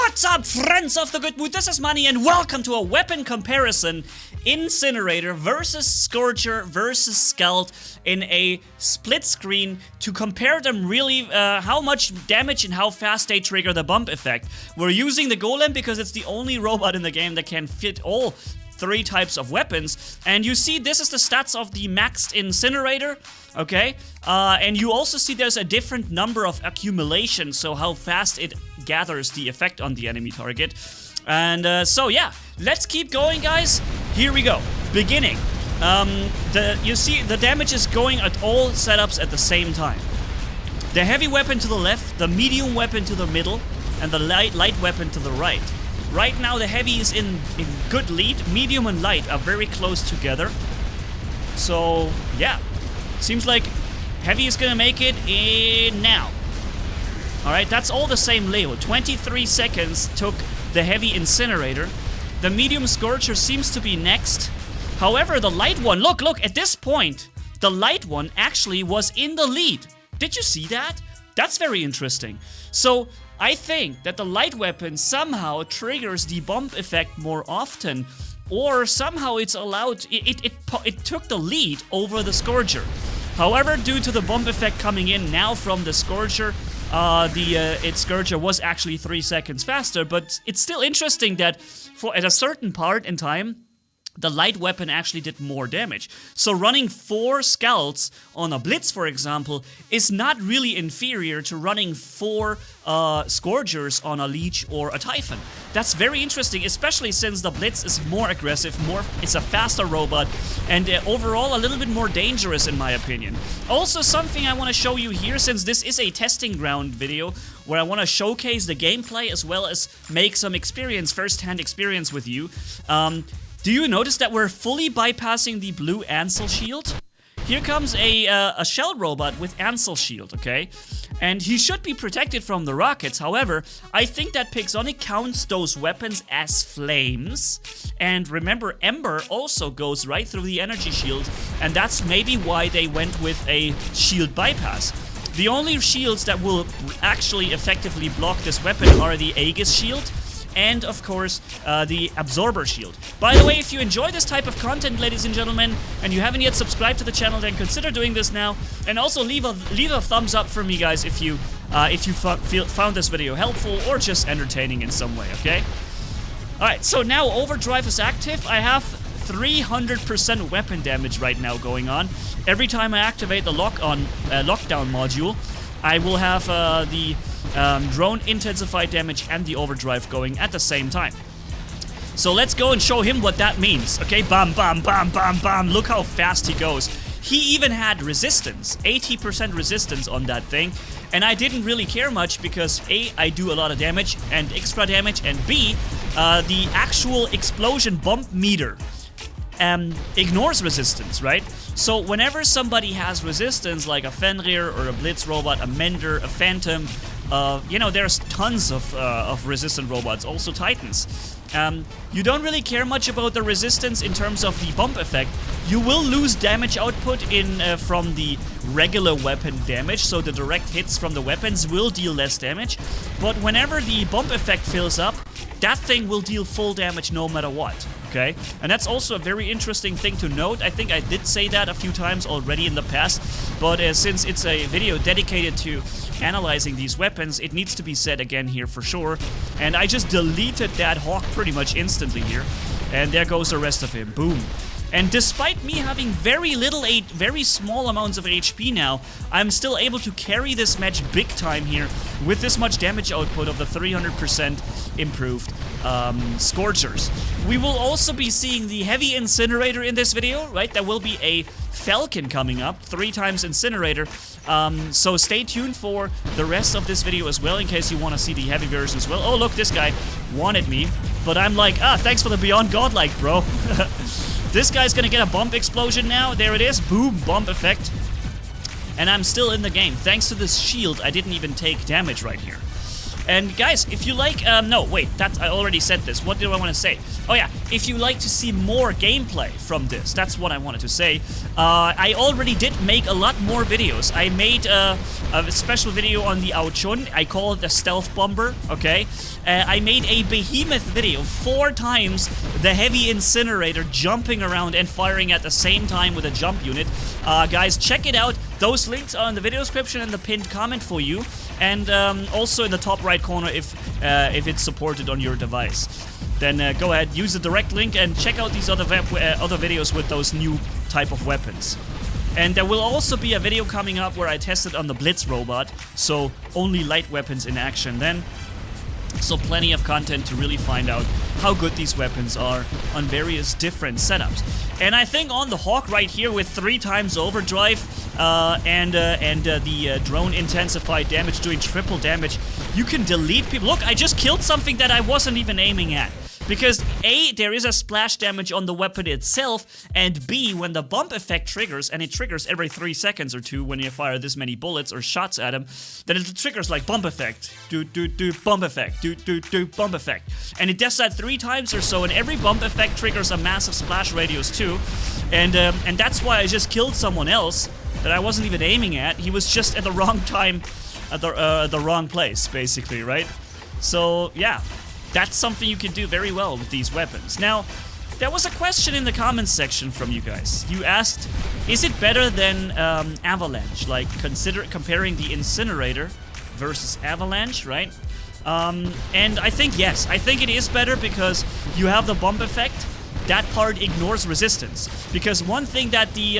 What's up, friends of the good mood? This is Manni and welcome to a weapon comparison. Incinerator versus Scorcher versus SCALD in a split screen to compare them really how much damage and how fast they trigger the bump effect. We're using the Golem because it's the only robot in the game that can fit all three types of weapons, and you see this is the stats of the maxed Incinerator, okay? And you also see there's a different number of accumulation, so how fast it gathers the effect on the enemy target. And so yeah, let's keep going, guys. Here we go. Beginning. You see the damage is going at all setups at the same time. The heavy weapon to the left, the medium weapon to the middle, and the light weapon to the right. Right now the heavy is in good lead, medium and light are very close together. So yeah, seems like heavy is gonna make it in now. Alright, that's all the same Leo. 23 seconds took the heavy Incinerator. The medium Scorcher seems to be next. However, the light one, look, at this point, the light one actually was in the lead. Did you see that? That's very interesting. So I think that the light weapon somehow triggers the bump effect more often, or somehow it's allowed, it took the lead over the Scorcher. However, due to the bump effect coming in now from the Scorcher, its Scorcher was actually 3 seconds faster, but it's still interesting that at a certain part in time, the light weapon actually did more damage. So running 4 SCALDs on a Blitz, for example, is not really inferior to running 4 Scorchers on a Leech or a Typhon. That's very interesting, especially since the Blitz is more aggressive, it's a faster robot, and overall a little bit more dangerous in my opinion. Also, something I want to show you here, since this is a testing ground video, where I want to showcase the gameplay as well as make some first-hand experience with you. Do you notice that we're fully bypassing the blue Ansel shield? Here comes a shell robot with Ansel shield, okay? And he should be protected from the rockets. However, I think that Pixonic counts those weapons as flames. And remember, Ember also goes right through the energy shield, and that's maybe why they went with a shield bypass. The only shields that will actually effectively block this weapon are the Aegis shield, and of course, the Absorber shield. By the way, if you enjoy this type of content, ladies and gentlemen, and you haven't yet subscribed to the channel, then consider doing this now. And also leave a thumbs up for me, guys, if you found this video helpful or just entertaining in some way, okay? Alright, so now Overdrive is active. I have 300% weapon damage right now going on. Every time I activate the lockdown module, I will have the drone intensified damage and the overdrive going at the same time. So let's go and show him what that means. Okay, bam, bam, bam, bam, bam. Look how fast he goes. He even had resistance, 80% resistance on that thing. And I didn't really care much because A, I do a lot of damage and extra damage, and B, the actual explosion bump meter ignores resistance, right? So whenever somebody has resistance, like a Fenrir or a Blitz robot, a Mender, a Phantom, you know, there's tons of resistant robots, also Titans. You don't really care much about the resistance in terms of the bump effect. You will lose damage output from the regular weapon damage, so the direct hits from the weapons will deal less damage. But whenever the bump effect fills up, that thing will deal full damage no matter what. Okay? And that's also a very interesting thing to note. I think I did say that a few times already in the past, but since it's a video dedicated to analyzing these weapons, it needs to be said again here for sure. And I just deleted that Hawk pretty much instantly here, and there goes the rest of him. Boom. And despite me having very small amounts of HP now, I'm still able to carry this match big time here with this much damage output of the 300% improved Scorchers. We will also be seeing the heavy Incinerator in this video, right? There will be a Falcon coming up, 3 times Incinerator. So stay tuned for the rest of this video as well, in case you want to see the heavy version as well. Oh, look, this guy wanted me, but I'm like, thanks for the Beyond Godlike, bro. This guy's gonna get a bump explosion now. There it is. Boom, bump effect. And I'm still in the game. Thanks to this shield, I didn't even take damage right here. And guys, if you like, no, wait, I already said this. What do I want to say? Oh yeah, if you like to see more gameplay from this, that's what I wanted to say. I already did make a lot more videos. I made a special video on the Auchun. I call it the Stealth Bomber, okay? I made a behemoth video, 4 times the heavy Incinerator jumping around and firing at the same time with a jump unit. Guys, check it out. Those links are in the video description and the pinned comment for you. And also in the top right corner if it's supported on your device. Then go ahead, use the direct link and check out these other videos with those new type of weapons. And there will also be a video coming up where I tested on the Blitz robot, so only light weapons in action then. So plenty of content to really find out how good these weapons are on various different setups. And I think on the Hawk right here with 3 times overdrive and the drone intensified damage doing triple damage, you can delete people. Look, I just killed something that I wasn't even aiming at. Because A, there is a splash damage on the weapon itself, and B, when the bump effect triggers, and it triggers every 3 seconds or 2 when you fire this many bullets or shots at him, then it triggers like bump effect, bump effect, bump effect. And it does that 3 times or so, and every bump effect triggers a massive splash radius too. And that's why I just killed someone else that I wasn't even aiming at. He was just at the wrong time, at the wrong place, basically, right? So, yeah. That's something you can do very well with these weapons. Now, there was a question in the comments section from you guys. You asked, is it better than Avalanche? Like, comparing the Incinerator versus Avalanche, right? And I think yes. I think it is better because you have the bump effect. That part ignores resistance, because one thing that the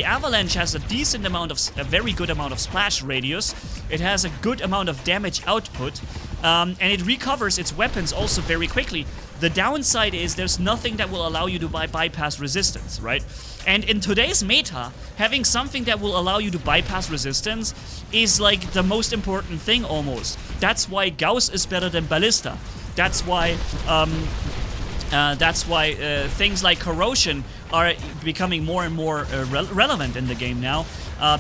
Avalanche has a decent amount of, a very good amount of splash radius. It has a good amount of damage output, and it recovers its weapons also very quickly. The downside is there's nothing that will allow you to bypass resistance, right? And in today's meta, having something that will allow you to bypass resistance is like the most important thing almost. That's why Gauss is better than Ballista. That's why things like corrosion are becoming more and more relevant in the game now,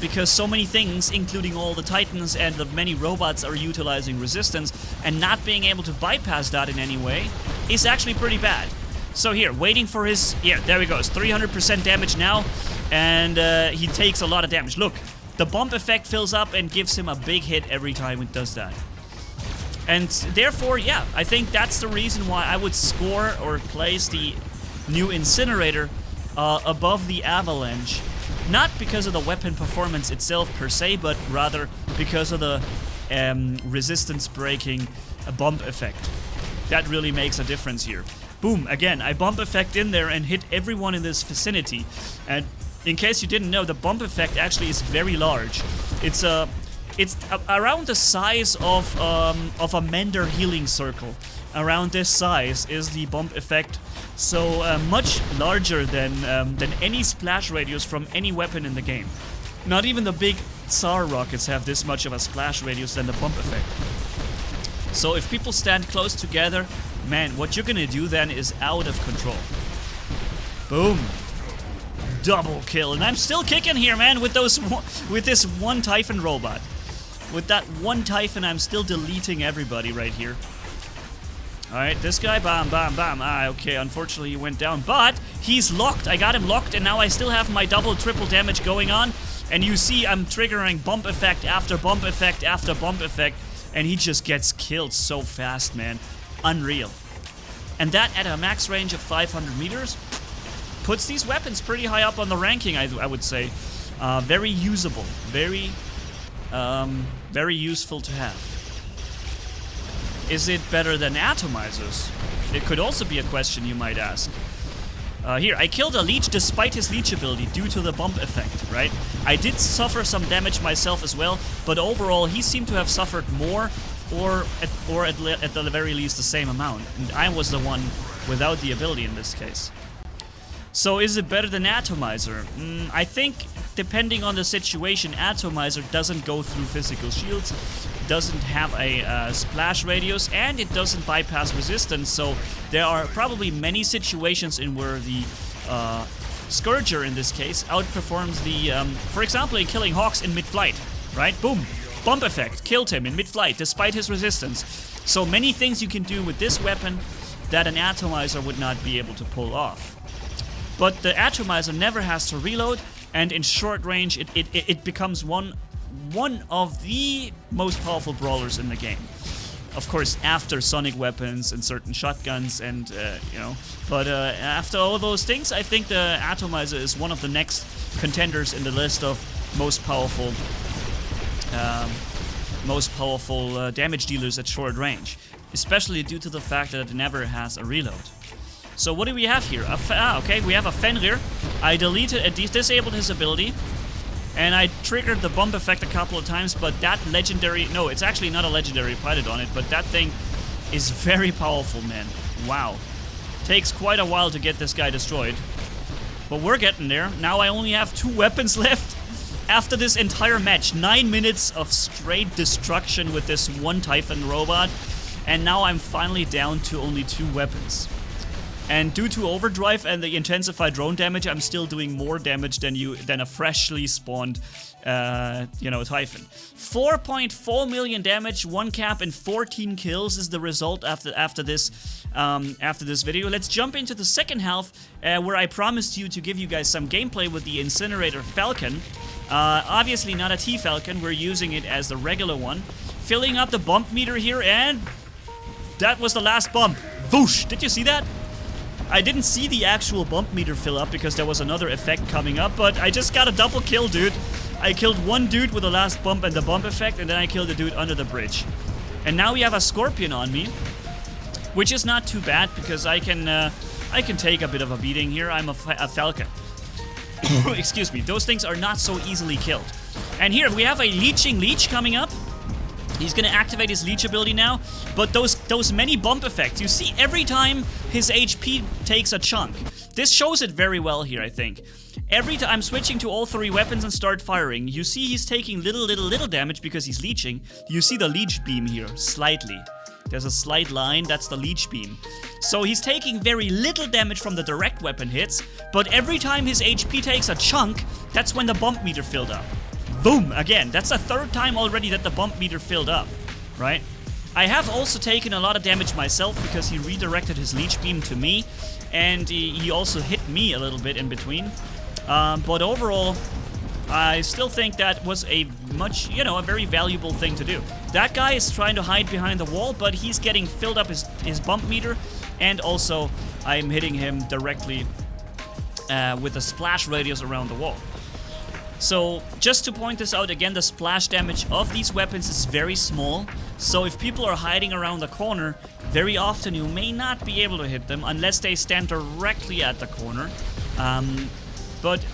because so many things, including all the titans and the many robots, are utilizing resistance, and not being able to bypass that in any way is actually pretty bad. So here, waiting for his... Here, there he goes. 300% damage now, and he takes a lot of damage. Look, the bump effect fills up and gives him a big hit every time it does that. And therefore, yeah, I think that's the reason why I would score or place the new Incinerator above the Avalanche. Not because of the weapon performance itself per se, but rather because of the resistance breaking bump effect. That really makes a difference here. Boom, again, I bump effect in there and hit everyone in this vicinity. And in case you didn't know, the bump effect actually is very large. It's around the size of a Mender healing circle. Around this size is the bump effect, so much larger than any splash radius from any weapon in the game. Not even the big Tsar rockets have this much of a splash radius than the bump effect. So if people stand close together, man, what you're gonna do then is out of control. Boom. Double kill, and I'm still kicking here, man, with this one Typhon robot. With that one Typhon, I'm still deleting everybody right here. Alright, this guy, bam, bam, bam. Ah, okay, unfortunately he went down, but he's locked. I got him locked, and now I still have my double, triple damage going on. And you see I'm triggering bump effect after bump effect after bump effect, and he just gets killed so fast, man. Unreal. And that at a max range of 500 meters puts these weapons pretty high up on the ranking, I would say. Very usable, very useful to have. Is it better than atomizers? It could also be a question you might ask. Here, I killed a leech despite his leech ability due to the bump effect, right? I did suffer some damage myself as well, but overall he seemed to have suffered more, or at the very least the same amount. And I was the one without the ability in this case. So is it better than Atomizer? I think, depending on the situation, Atomizer doesn't go through physical shields, doesn't have a splash radius, and it doesn't bypass resistance, so there are probably many situations in where the Scorcher, in this case, outperforms the, for example, in killing Hawks in mid-flight, right? Boom! Bump effect killed him in mid-flight despite his resistance. So many things you can do with this weapon that an atomizer would not be able to pull off. But the atomizer never has to reload, and in short range it becomes one of the most powerful brawlers in the game. Of course, after sonic weapons and certain shotguns and, you know. But after all those things, I think the atomizer is one of the next contenders in the list of most powerful damage dealers at short range. Especially due to the fact that it never has a reload. So what do we have here? Okay, we have a Fenrir. I disabled his ability. And I triggered the bump effect a couple of times, but that legendary... No, it's actually not a legendary pilot on it, but that thing is very powerful, man. Wow. Takes quite a while to get this guy destroyed. But we're getting there. Now I only have 2 weapons left. After this entire match, 9 minutes of straight destruction with this one Typhon robot. And now I'm finally down to only 2 weapons. And due to overdrive and the intensified drone damage, I'm still doing more damage than a freshly spawned, you know, Typhon. 4.4 million damage, 1 cap, and 14 kills is the result after this video. Let's jump into the second half, where I promised you to give you guys some gameplay with the Incinerator Falcon. Obviously not a T-Falcon, we're using it as the regular one. Filling up the bump meter here, and that was the last bump. Voosh! Did you see that? I didn't see the actual bump meter fill up because there was another effect coming up, but I just got a double kill, dude. I killed one dude with the last bump and the bump effect, and then I killed the dude under the bridge. And now we have a Scorpion on me, which is not too bad because I can take a bit of a beating here. I'm a Falcon. Excuse me. Those things are not so easily killed. And here we have a Leeching Leech coming up. He's gonna activate his leech ability now, but those many bump effects, you see every time his HP takes a chunk. This shows it very well here, I think. Every time I'm switching to all 3 weapons and start firing, you see he's taking little damage because he's leeching. You see the leech beam here, slightly. There's a slight line, that's the leech beam. So he's taking very little damage from the direct weapon hits, but every time his HP takes a chunk, that's when the bump meter filled up. Boom! Again, that's the 3rd time already that the bump meter filled up, right? I have also taken a lot of damage myself because he redirected his leech beam to me, and he also hit me a little bit in between. But overall, I still think that was a very valuable thing to do. That guy is trying to hide behind the wall, but he's getting filled up his bump meter, and also I'm hitting him directly with the splash radius around the wall. So, just to point this out again, the splash damage of these weapons is very small. So if people are hiding around the corner, very often you may not be able to hit them unless they stand directly at the corner. But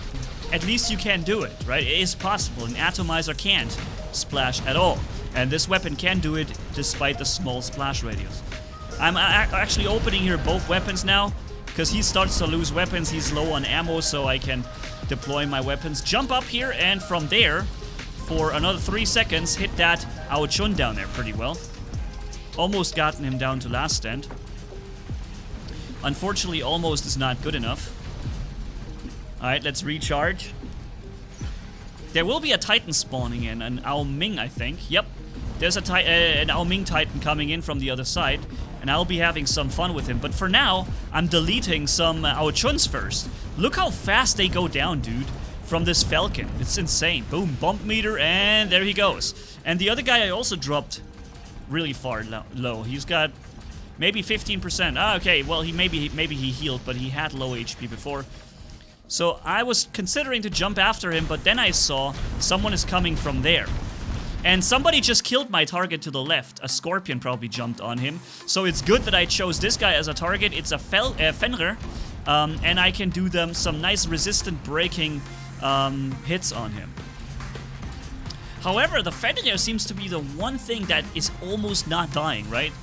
at least you can do it, right? It is possible. An atomizer can't splash at all. And this weapon can do it despite the small splash radius. I'm actually opening here both weapons now, because he starts to lose weapons. He's low on ammo, so I can deploy my weapons. Jump up here, and from there, for another 3 seconds, hit that Ao Chun down there pretty well. Almost gotten him down to last stand. Unfortunately, almost is not good enough. Alright, let's recharge. There will be a Titan spawning in, an Ao Ming, I think. Yep, there's an Ao Ming Titan coming in from the other side, and I'll be having some fun with him. But for now, I'm deleting some Ao Chuns first. Look how fast they go down, dude, from this Falcon. It's insane. Boom, bump meter, and there he goes. And the other guy I also dropped really far low. He's got maybe 15%. Ah, okay, well, maybe he healed, but he had low HP before. So I was considering to jump after him, but then I saw someone is coming from there. And somebody just killed my target to the left. A Scorpion probably jumped on him. So it's good that I chose this guy as a target. It's a Fenrir. And I can do them some nice resistant breaking hits on him. However, the Fenrir seems to be the one thing that is almost not dying, right?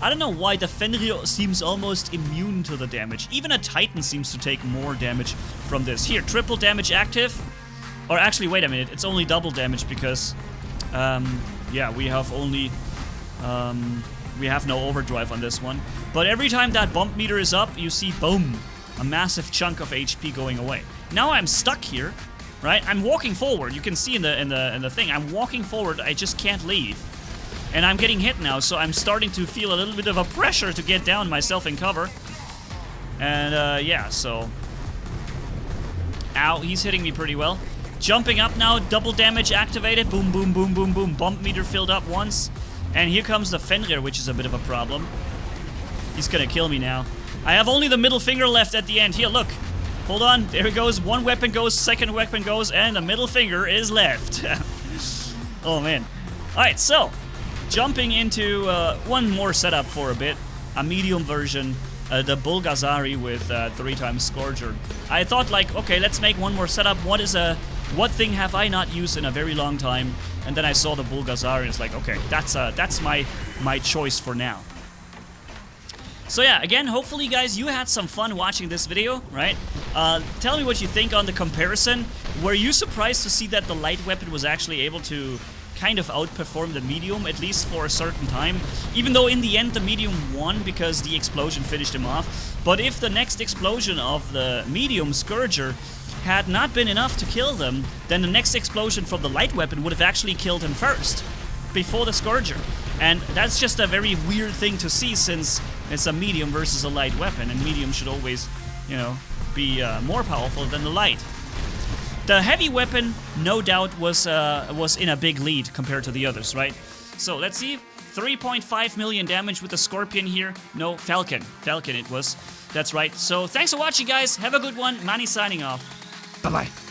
I don't know why the Fenrir seems almost immune to the damage. Even a Titan seems to take more damage from this. Here, triple damage active. Or actually, wait a minute. It's only double damage because... yeah, we have only... we have no overdrive on this one. But every time that bump meter is up, you see, boom, a massive chunk of HP going away. Now I'm stuck here. right? I'm walking forward. You can see in the thing. I'm walking forward. I just can't leave. And I'm getting hit now, so I'm starting to feel a little bit of a pressure to get down myself in cover. And, yeah, so... Ow, he's hitting me pretty well. Jumping up now, double damage activated. Boom, boom, boom, boom, boom. Bump meter filled up once. And here comes the Fenrir, which is a bit of a problem. He's gonna kill me now. I have only the middle finger left at the end. Here, look. Hold on. There it goes. One weapon goes, second weapon goes, and the middle finger is left. Oh, man. Alright, so... Jumping into one more setup for a bit, a medium version, the Bulgazari with 3x Scorcher. I thought like, okay, let's make one more setup. What thing have I not used in a very long time? And then I saw the Bulgazari and it's like, okay, that's my choice for now. So yeah, again, hopefully guys, you had some fun watching this video, right? Tell me what you think on the comparison. Were you surprised to see that the light weapon was actually able to kind of outperform the medium, at least for a certain time, even though in the end the medium won because the explosion finished him off? But if the next explosion of the medium Scourger had not been enough to kill them, then the next explosion from the light weapon would have actually killed him first, before the Scourger. And that's just a very weird thing to see, since it's a medium versus a light weapon, and medium should always, you know, be more powerful than the light. The heavy weapon, no doubt, was in a big lead compared to the others, right? So let's see, 3.5 million damage with the Scorpion here. No, Falcon. Falcon it was. That's right. So thanks for watching, guys. Have a good one. Manni signing off. Bye-bye.